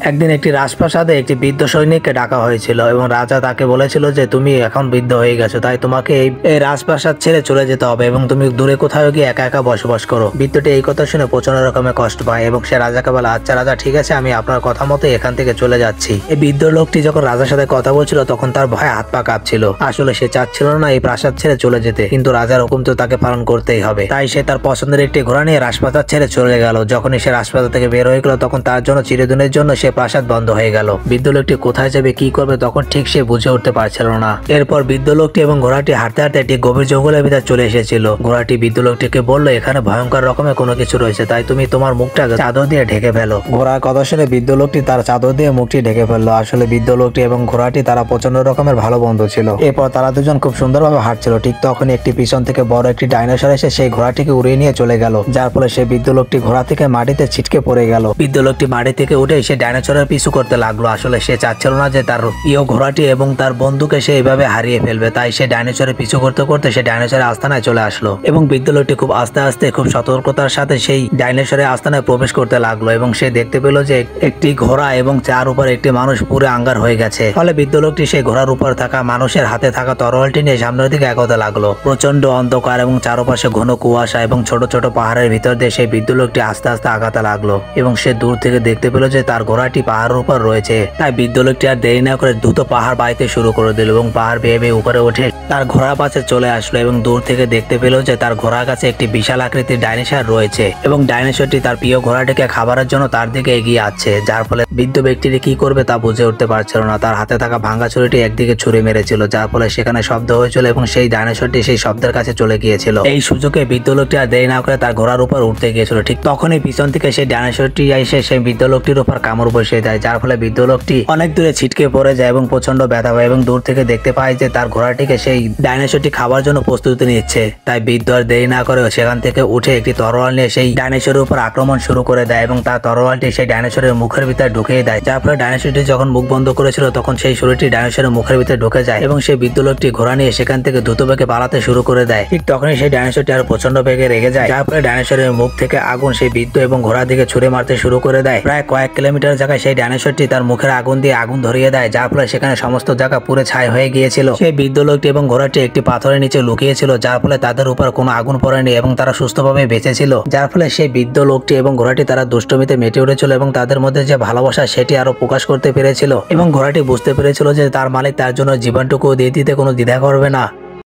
একদিন একটি রাজপ্রাসাদে একটি বৃদ্ধ সৈনিককে ডাকা হয়েছিল এবং রাজা তাকে বলেছিল যে তুমি এখন বৃদ্ধ হয়ে গেছো, তাই তোমাকে এই রাজপ্রাসাদ ছেড়ে চলে যেতে হবে এবং তুমি দূরে কোথাও গিয়ে একা একা বসবাস করো। বৃদ্ধটি এই কথা শুনে প্রচন্ড রকমের কষ্ট পায় এবং সে রাজাকে বলে, আচ্ছা রাজা, ঠিক আছে, আমি আপনার কথা মতো এখান থেকে চলে যাচ্ছি। এই বৃদ্ধ লোকটি যখন রাজার সাথে কথা বলছিল তখন তার ভয়ে হাত পা কাঁপছিল। আসলে সে চাচ্ছিল না এই প্রাসাদ ছেড়ে চলে যেতে, কিন্তু রাজার হুকুম তো তাকে পালন করতেই হবে। তাই সে তার পছন্দের একটি ঘোড়া নিয়ে রাজপ্রাসাদ ছেড়ে চলে গেল। যখনই সে রাজপ্রাসাদ থেকে বের হয়ে গেল তখন তার জন্য চিরদিনের জন্য সে প্রাসাদ বন্ধ হয়ে গেল। বৃদ্ধ লোকটি কোথায় যাবে, কি করবে, তখন ঠিক সে বুঝে উঠতে পারছিল না। এরপর বৃদ্ধ লোকটি এবং ঘোড়াটি হাঁটতে হাঁটতে একটি গভীর জঙ্গলের ভিতরে চলে এসেছিল। ঘোড়াটি বৃদ্ধ লোকটিকে বলল, এখানে ভয়ঙ্কর রকমের কোনো কিছু রয়েছে, তাই তুমি তোমার মুখটা চাদর দিয়ে ঢেকে ফেলো। ঘোড়ার কথা শুনে বৃদ্ধ লোকটি তার চাদর দিয়ে মুখটি ঢেকে ফেললো। আসলে বৃদ্ধ লোকটি এবং ঘোড়াটি তারা প্রচন্ড রকমের ভালো বন্ধু ছিল। এরপর তারা দুজন খুব সুন্দরভাবে হাঁটছিল। ঠিক তখনই একটি পিছন থেকে বড় একটি ডাইনোসর এসে সেই ঘোড়াটিকে উড়িয়ে নিয়ে চলে গেল, যার ফলে সেই বৃদ্ধ লোকটি ঘোড়া থেকে মাটিতে ছিটকে পড়ে গেল। বৃদ্ধ লোকটি মাটি থেকে উঠে সে ডাইনোসরের পিছু করতে লাগলো। আসলে সে চাচ্ছিল না যে তার প্রিয় ঘোড়াটি এবং তার বন্ধুকে সে এইভাবে হারিয়ে ফেলবে, তাই সে ডাইনোসরের পিছু করতে করতে সে ডাইনোসরের আস্তানায় চলে আসলো এবং বৃদ্ধ লোকটি খুব আস্তে আস্তে খুব সতর্কতার সাথে সেই ডাইনোসরের আস্তানায় প্রবেশ করতে লাগলো এবং সে দেখতে পেল যে একটি ঘোড়া এবং যার উপর একটি মানুষ পুরো আঙ্গার হয়ে গেছে। ফলে বৃদ্ধ লোকটি সেই ঘোড়ার উপর থাকা মানুষের হাতে থাকা তরোয়ালটি নিয়ে সামনের দিকে এগোতে লাগলো। প্রচন্ড অন্ধকার এবং চারপাশে ঘন কুয়াশা এবং ছোট ছোট পাহাড়ের ভিতর দিয়ে সেই বৃদ্ধ লোকটি আস্তে আস্তে আগাতে লাগলো এবং সে দূর থেকে দেখতে পেল যে তার ঘোড়াটি পাহাড়ের উপর রয়েছে। তাই বৃদ্ধ লোকটি আর দেরি না করে দ্রুত পাহাড় বাইতে শুরু করে দিল এবং পাহাড় বেয়ে বেয়ে উপরে উঠে তার ঘোড়ার পাশে চলে আসলো এবং দূর থেকে দেখতে পেল যে তার ঘোড়ার কাছে একটি বিশাল আকৃতির ডাইনোসর রয়েছে এবং ডাইনোসরটি তার প্রিয় ঘোড়াটিকে খাবারের জন্য তার দিকে এগিয়ে আসছে, যার ফলে বৃদ্ধ ব্যক্তিটি কি করবে তা বুঝে উঠতে পারছিল না। তার হাতে থাকা ভাঙা ছুরিটি একদিকে ছুরি মেরেছিল, যার ফলে সেখানে শব্দ হয়েছিল এবং সেই ডাইনোসরটি সেই শব্দের কাছে চলে গিয়েছিল। এই সুযোগে বৃদ্ধ লোকটি আর দেরি না করে তার ঘোড়ার উপর উঠতে গিয়েছিল। ঠিক তখনই পিছন থেকে সেই ডাইনোসরটি এসে সেই বৃদ্ধ লোকটির উপর কামড় বসিয়ে দেয়, যার ফলে বৃদ্ধ লোকটি অনেক দূরে ছিটকে পড়ে যায় এবং প্রচন্ড ব্যথা পায় এবং দূর থেকে দেখতে পায় যে তার ঘোড়াটিকে সেই ডাইনোসরটি খাবার জন্য প্রস্তুতি নিচ্ছে। তাই বৃদ্ধ আর দেরি না করে সেখান থেকে উঠে একটি তরোয়াল নিয়ে সেই ডাইনোসরের উপর আক্রমণ শুরু করে দেয় এবং তার তরোয়ালটি সেই ডাইনোসরের মুখের ভিতরে ঢুকিয়ে দেয়, যার ফলে ডাইনোসরটি যখন মুখ বন্ধ করেছিল তখন সেই ছুরিটি ডাইনোসরের মুখের ভিতরে ঢুকে যায় এবং সেই বৃদ্ধ লোকটি ঘোড়া নিয়ে সেখান থেকে দ্রুত বেগে পালাতে শুরু করে দেয়। ঠিক তখনই সেই ডাইনোসরটি আর প্রচন্ড বেগে রেগে যায়, যার ফলে ডাইনোসরের মুখ থেকে আগুন সেই বৃদ্ধ এবং ঘোড়ার দিকে ছুড়ে মারতে শুরু করে দেয়। প্রায় কয়েক কিলোমিটার জায়গায় সেই ডাইনোসরটি তার মুখের আগুন দিয়ে আগুন ধরিয়ে দেয়, যার ফলে সেখানে সমস্ত জায়গা পুরো ছাই হয়ে গিয়েছিল। সেই বৃদ্ধ লোকটি এবং ঘোড়াটি একটি পাথরের নিচে লুকিয়েছিল, যার ফলে তাদের উপর কোনো আগুন পড়েনি এবং তারা সুস্থভাবে বেঁচে ছিল। যার ফলে সেই বৃদ্ধ লোকটি এবং ঘোড়াটি তারা দুষ্টমিতে মেতে উঠেছিল এবং তাদের মধ্যে যে ভালোবাসা সেটি আরো প্রকাশ করতে পেরেছিল এবং ঘোড়াটি বুঝতে পেরেছিল যে তার মালিক তার জন্য জীবনটুকু দিয়ে দিতে কোনো দ্বিধা করবে না।